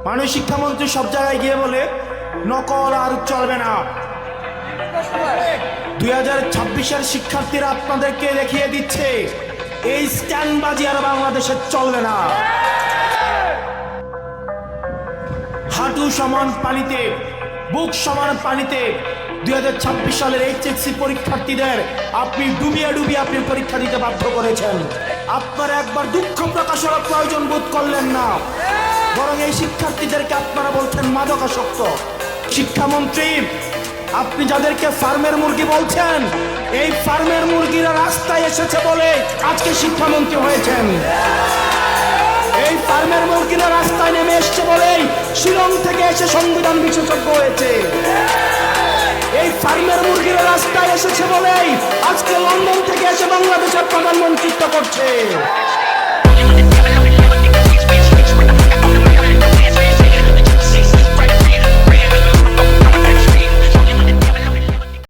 মাননীয় শিক্ষামন্ত্রী সব জায়গায় গিয়ে বলে নকল আর চলবে না। 2026-এর শিক্ষার্থীরা আপনাদেরকে দেখিয়ে দিচ্ছে এই স্ট্যান্ডবাজি আর বাংলাদেশে চলবে না। হাঁটু সমান পানিতে, বুক সমান পানিতে 2026 সালের এইচএসসি পরীক্ষার্থীদের আপনি ডুবিয়ে ডুবিয়ে আপনি পরীক্ষা দিতে বাধ্য করেছেন। আপনারা একবার দুঃখ প্রকাশের প্রয়োজন বোধ করলেন না, বরং এই শিক্ষার্থীদেরকে আপনারা বলছেন মাদকাসক্ত। শিক্ষামন্ত্রী, আপনি যাদেরকে ফার্মের মুরগি বলছেন, এই ফার্মের মুরগিরা রাস্তায় এসেছে বলে আজকে শিক্ষামন্ত্রী হয়েছেন। এই ফার্মের মুরগিরা রাস্তায় নেমে এসছে বলেই শিলং থেকে এসে সংবিধান বিশেষজ্ঞ হয়েছে। এই ফার্মের মুরগিরা রাস্তায় এসেছে বলেই আজকে লন্ডন থেকে এসে বাংলাদেশের প্রধানমন্ত্রিত্ব করছে।